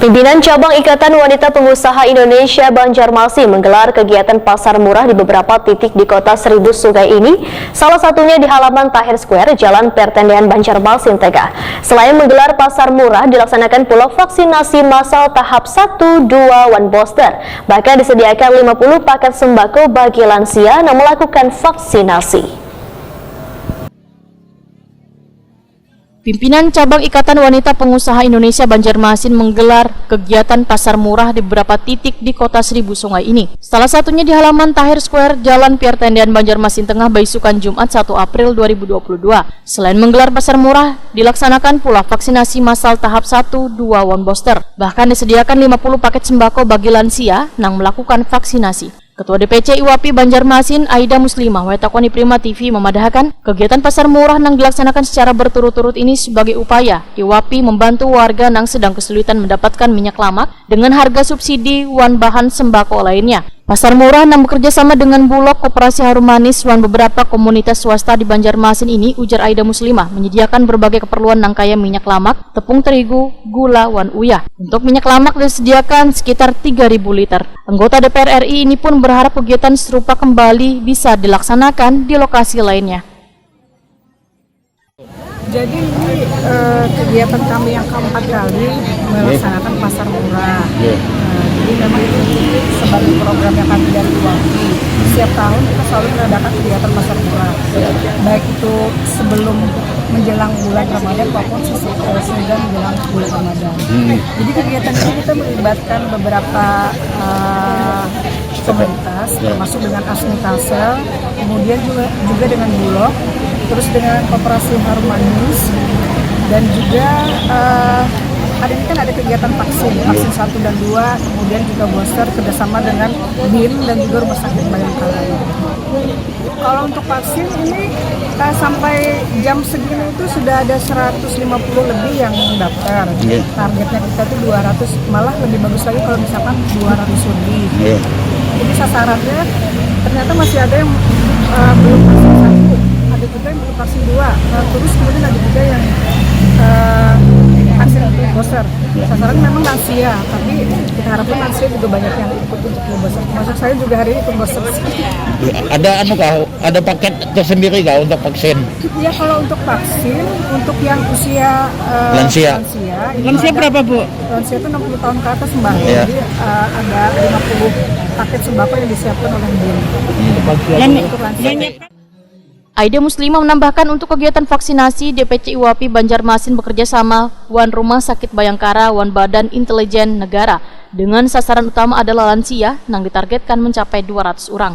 Pimpinan Cabang Ikatan Wanita Pengusaha Indonesia Banjarmasin menggelar kegiatan pasar murah di beberapa titik di Kota Seribu Sungai ini, salah satunya di halaman Tahir Square, Jalan Pertendean Banjarmasin Tengah. Selain menggelar pasar murah, dilaksanakan pula vaksinasi massal tahap 1, 2, One Booster. Bahkan disediakan 50 paket sembako bagi lansia yang melakukan vaksinasi. Pimpinan Cabang Ikatan Wanita Pengusaha Indonesia Banjarmasin menggelar kegiatan pasar murah di beberapa titik di Kota Seribu Sungai ini. Salah satunya di halaman Tahir Square, Jalan Pertendean Banjarmasin Tengah, Baisukan, Jumat 1 April 2022. Selain menggelar pasar murah, dilaksanakan pula vaksinasi massal tahap 1, 2, One Booster. Bahkan disediakan 50 paket sembako bagi lansia yang melakukan vaksinasi. Ketua DPC IWAPI Banjarmasin, Aida Muslimah, Wetakoni Prima TV memadahkan kegiatan pasar murah yang dilaksanakan secara berturut-turut ini sebagai upaya IWAPI membantu warga yang sedang kesulitan mendapatkan minyak lamak dengan harga subsidi wan bahan sembako lainnya. Pasar murah yang bekerja sama dengan Bulog, Koperasi Harum Manis, dan beberapa komunitas swasta di Banjarmasin ini, ujar Aida Muslimah, menyediakan berbagai keperluan yang kaya minyak lamak, tepung terigu, gula, wan uyah. Untuk minyak lamak disediakan sekitar 3.000 liter. Anggota DPR RI ini pun berharap kegiatan serupa kembali bisa dilaksanakan di lokasi lainnya. Jadi ini kegiatan kami yang keempat kali melaksanakan pasar murah. Jadi memang ini sebagai program yang kami dari IWAPI. Setiap tahun kita selalu mengadakan kegiatan pasar murah, baik itu sebelum menjelang bulan Ramadan maupun sesudah menjelang bulan Ramadan. Jadi kegiatan ini kita melibatkan beberapa komunitas, termasuk dengan Asnitasel, kemudian juga dengan Bulog, terus dengan Koperasi Harum Manis, dan juga hari ini kan ada kegiatan vaksin 1 dan 2, kemudian juga booster kerjasama dengan BIN dan juga Rumah Sakit Bayangkara. Kalau untuk vaksin ini sampai jam segini itu sudah ada 150 lebih yang daftar. Targetnya kita tuh 200, malah lebih bagus lagi kalau misalkan 200 lebih. Jadi sasarannya ternyata masih ada yang belum vaksin 1, ada juga yang belum vaksin 2, terus kemudian ada juga yang vaksin booster. Sasaran memang lansia, tapi kita harapkan lansia juga banyak yang ikut untuk booster. Termasuk saya juga hari ini ikut booster. Ada paket tersendiri kah untuk vaksin? Ya, kalau untuk vaksin, untuk yang usia lansia berapa, Bu? Lansia itu 60 tahun ke atas, Mbak. Jadi ada 50 paket sembako yang disiapkan oleh BIN. Untuk lansia. Aida Muslimah menambahkan untuk kegiatan vaksinasi, DPC IWAPI Banjarmasin bekerja sama Wan Rumah Sakit Bayangkara, Wan Badan Intelijen Negara, dengan sasaran utama adalah lansia yang ditargetkan mencapai 200 orang.